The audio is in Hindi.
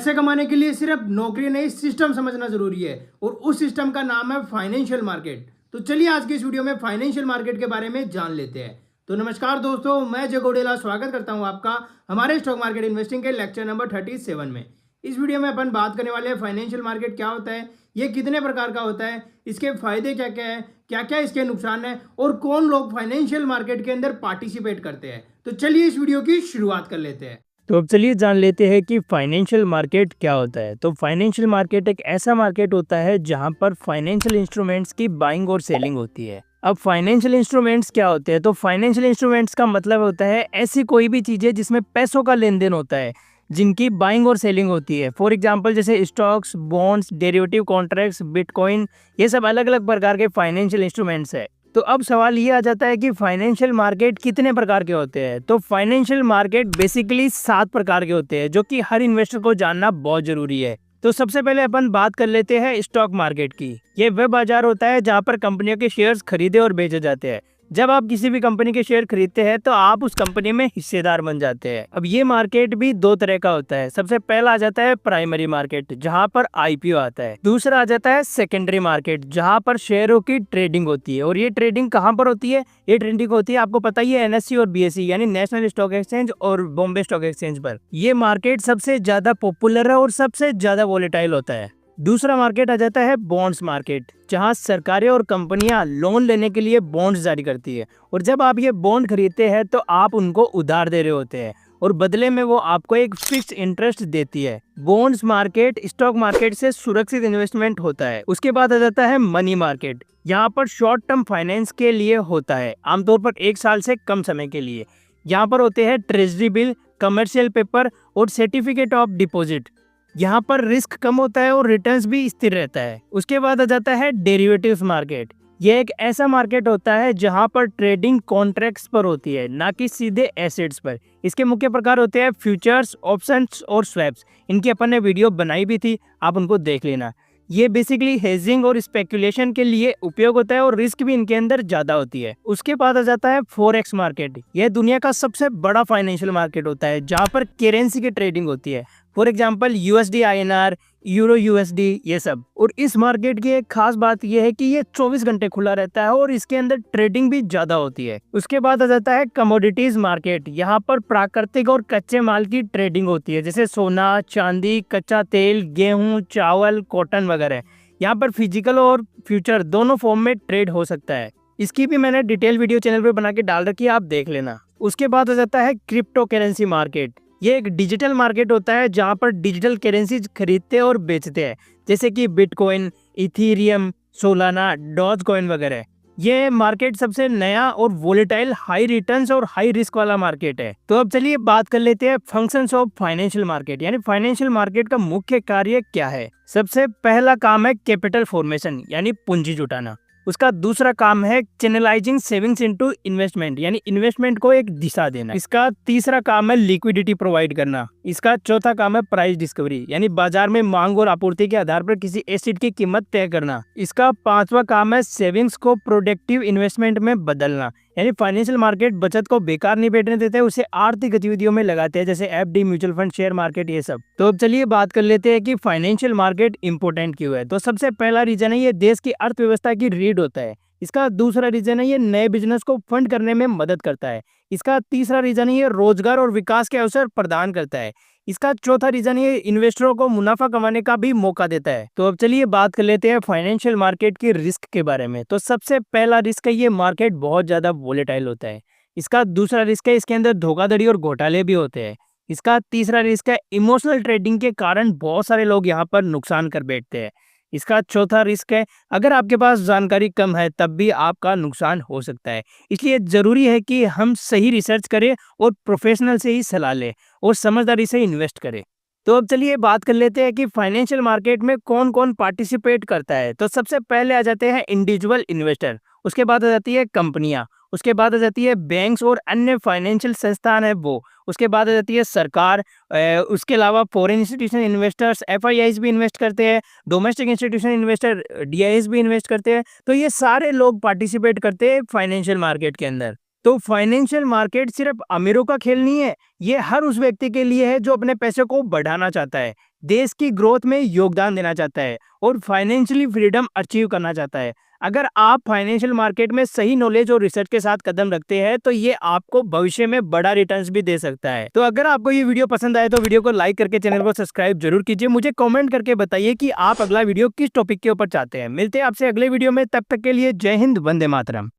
पैसे कमाने के लिए सिर्फ नौकरी नहीं, सिस्टम समझना जरूरी है और उस सिस्टम का नाम है फाइनेंशियल मार्केट। तो चलिए आज की इस वीडियो में फाइनेंशियल मार्केट के बारे में जान लेते हैं। तो नमस्कार दोस्तों, मैं जय गोडेला स्वागत करता हूं आपका हमारे स्टॉक मार्केट इन्वेस्टिंग के लेक्चर नंबर 37 में। इस वीडियो में अपन बात करने वाले हैं फाइनेंशियल मार्केट क्या होता है, ये कितने प्रकार का होता है, इसके फायदे क्या क्या है, क्या क्या इसके नुकसान है और कौन लोग फाइनेंशियल मार्केट के अंदर पार्टिसिपेट करते हैं। तो चलिए इस वीडियो की शुरुआत कर लेते हैं। तो अब चलिए जान लेते हैं कि फाइनेंशियल मार्केट क्या होता है। तो फाइनेंशियल मार्केट एक ऐसा मार्केट होता है जहां पर फाइनेंशियल इंस्ट्रूमेंट्स की बाइंग और सेलिंग होती है। अब फाइनेंशियल इंस्ट्रूमेंट्स क्या होते हैं? तो फाइनेंशियल इंस्ट्रूमेंट्स का मतलब होता है ऐसी कोई भी चीजें जिसमें पैसों का लेन देन होता है, जिनकी बाइंग और सेलिंग होती है। फॉर एग्जाम्पल जैसे stocks, bonds, derivative contracts, bitcoin, ये सब अलग अलग प्रकार के फाइनेंशियल इंस्ट्रूमेंट्स है। तो अब सवाल ये आ जाता है कि फाइनेंशियल मार्केट कितने प्रकार के होते हैं। तो फाइनेंशियल मार्केट बेसिकली 7 प्रकार के होते हैं, जो कि हर इन्वेस्टर को जानना बहुत जरूरी है। तो सबसे पहले अपन बात कर लेते हैं स्टॉक मार्केट की। ये वह बाजार होता है जहां पर कंपनियों के शेयर्स खरीदे और बेचे जाते हैं। जब आप किसी भी कंपनी के शेयर खरीदते हैं तो आप उस कंपनी में हिस्सेदार बन जाते हैं। अब ये मार्केट भी 2 तरह का होता है। सबसे पहला आ जाता है प्राइमरी मार्केट, जहां पर आईपीओ आता है। दूसरा आ जाता है सेकेंडरी मार्केट, जहां पर शेयरों की ट्रेडिंग होती है। और ये ट्रेडिंग कहां पर होती है? ये ट्रेडिंग होती है, आपको पता ही है, एनएससी और बीएसई यानी नेशनल स्टॉक एक्सचेंज और बॉम्बे स्टॉक एक्सचेंज पर। ये मार्केट सबसे ज्यादा पॉपुलर है और सबसे ज्यादा वोलेटाइल होता है। दूसरा मार्केट आ जाता है बॉन्ड्स मार्केट, जहां सरकारें और कंपनियां लोन लेने के लिए बॉन्ड्स जारी करती है। और जब आप ये बॉन्ड खरीदते हैं तो आप उनको उधार दे रहे होते हैं और बदले में वो आपको एक फिक्स्ड इंटरेस्ट देती है। बॉन्ड्स मार्केट स्टॉक मार्केट से सुरक्षित इन्वेस्टमेंट होता है। उसके बाद आ जाता है मनी मार्केट। यहाँ पर शॉर्ट टर्म फाइनेंस के लिए होता है, आमतौर पर 1 साल से कम समय के लिए। यहाँ पर होते हैं ट्रेजरी बिल, कमर्शियल पेपर और सर्टिफिकेट ऑफ डिपॉजिट। यहाँ पर रिस्क कम होता है और रिटर्न्स भी स्थिर रहता है। उसके बाद आ जाता है डेरिवेटिव्स मार्केट। यह एक ऐसा मार्केट होता है जहाँ पर ट्रेडिंग कॉन्ट्रैक्ट्स पर होती है, ना कि सीधे एसेट्स पर। इसके मुख्य प्रकार होते हैं फ्यूचर्स, ऑप्शंस और स्वैप्स। इनकी अपन ने वीडियो बनाई भी थी, आप उनको देख लेना। ये बेसिकली हेजिंग और स्पेकुलेशन के लिए उपयोग होता है और रिस्क भी इनके अंदर ज्यादा होती है। उसके बाद आ जाता है फॉरेक्स मार्केट। यह दुनिया का सबसे बड़ा फाइनेंशियल मार्केट होता है, जहाँ पर करेंसी की ट्रेडिंग होती है। For example USD INR, euro USD, ये सब। और इस मार्केट की एक खास बात यह है कि ये 24 घंटे खुला रहता है और इसके अंदर ट्रेडिंग भी ज्यादा होती है। उसके बाद आ जाता है कमोडिटीज मार्केट। यहाँ पर प्राकृतिक और कच्चे माल की ट्रेडिंग होती है, जैसे सोना, चांदी, कच्चा तेल, गेहूं, चावल, कॉटन वगैरह। यहाँ पर फिजिकल और फ्यूचर दोनों फॉर्म में ट्रेड हो सकता है। इसकी भी मैंने डिटेल वीडियो चैनल पे बना के डाल रखी है, आप देख लेना। उसके बाद आ जाता है क्रिप्टो करेंसी मार्केट। ये एक डिजिटल मार्केट होता है जहां पर डिजिटल करेंसीज खरीदते और बेचते हैं, जैसे कि bitcoin, Ethereum, Solana, Dogecoin वगैरह। ये मार्केट सबसे नया और वोलेटाइल, हाई रिटर्न्स और हाई रिस्क वाला मार्केट है। तो अब चलिए बात कर लेते हैं फंक्शंस ऑफ फाइनेंशियल मार्केट, यानी फाइनेंशियल मार्केट का मुख्य कार्य क्या है। सबसे पहला काम है कैपिटल फॉर्मेशन, यानी पूंजी जुटाना। उसका दूसरा काम है चैनलाइजिंग सेविंग्स इनटू इन्वेस्टमेंट, यानी इन्वेस्टमेंट को एक दिशा देना। इसका तीसरा काम है लिक्विडिटी प्रोवाइड करना। इसका चौथा काम है प्राइस डिस्कवरी, यानी बाजार में मांग और आपूर्ति के आधार पर किसी एसेट की कीमत तय करना। इसका पांचवा काम है सेविंग्स को प्रोडक्टिव इन्वेस्टमेंट में बदलना, यानी फाइनेंशियल मार्केट बचत को बेकार नहीं बैठने देते हैं, उसे आर्थिक गतिविधियों में लगाते हैं, जैसे FD, mutual fund, share market, ये सब। तो अब चलिए बात कर लेते हैं कि फाइनेंशियल मार्केट इंपोर्टेंट क्यों है। तो सबसे पहला रीजन है ये देश की अर्थव्यवस्था की रीढ़ होता है। इसका दूसरा रीजन है ये नए बिजनेस को फंड करने में मदद करता है। इसका तीसरा रीजन है ये रोजगार और विकास के अवसर प्रदान करता है। इसका चौथा रीजन ये इन्वेस्टरों को मुनाफा कमाने का भी मौका देता है। तो अब चलिए बात कर लेते हैं फाइनेंशियल मार्केट के रिस्क के बारे में। तो सबसे पहला रिस्क है ये मार्केट बहुत ज्यादा वोलेटाइल होता है। इसका दूसरा रिस्क है इसके अंदर धोखाधड़ी और घोटाले भी होते हैं। इसका तीसरा रिस्क है इमोशनल ट्रेडिंग के कारण बहुत सारे लोग यहाँ पर नुकसान कर बैठते हैं। इसका चौथा रिस्क है अगर आपके पास जानकारी कम है तब भी आपका नुकसान हो सकता है। इसलिए जरूरी है कि हम सही रिसर्च करें और प्रोफेशनल से ही सलाह लें और समझदारी से इन्वेस्ट करें। तो अब चलिए बात कर लेते हैं कि फाइनेंशियल मार्केट में कौन कौन पार्टिसिपेट करता है। तो सबसे पहले आ जाते हैं इंडिविजुअल इन्वेस्टर, उसके बाद आ जाती है कंपनियां, उसके बाद आ जाती है बैंक्स और अन्य फाइनेंशियल संस्थान है वो, उसके बाद आ जाती है सरकार, उसके अलावा फॉरेन इंस्टीट्यूशन इन्वेस्टर्स, FIIs भी इन्वेस्ट करते हैं, डोमेस्टिक इंस्टीट्यूशन इन्वेस्टर DIs भी इन्वेस्ट करते हैं। तो ये सारे लोग पार्टिसिपेट करते हैं फाइनेंशियल मार्केट के अंदर। तो फाइनेंशियल मार्केट सिर्फ अमीरों का खेल नहीं है, ये हर उस व्यक्ति के लिए है जो अपने पैसे को बढ़ाना चाहता है, देश की ग्रोथ में योगदान देना चाहता है और फाइनेंशियली फ्रीडम अचीव करना चाहता है। अगर आप फाइनेंशियल मार्केट में सही नॉलेज और रिसर्च के साथ कदम रखते हैं तो ये आपको भविष्य में बड़ा रिटर्न्स भी दे सकता है। तो अगर आपको ये वीडियो पसंद आए तो वीडियो को लाइक करके चैनल को सब्सक्राइब जरूर कीजिए। मुझे कमेंट करके बताइए कि आप अगला वीडियो किस टॉपिक के ऊपर चाहते हैं। मिलते हैं आपसे अगले वीडियो में, तब तक के लिए जय हिंद, वंदे मातरम।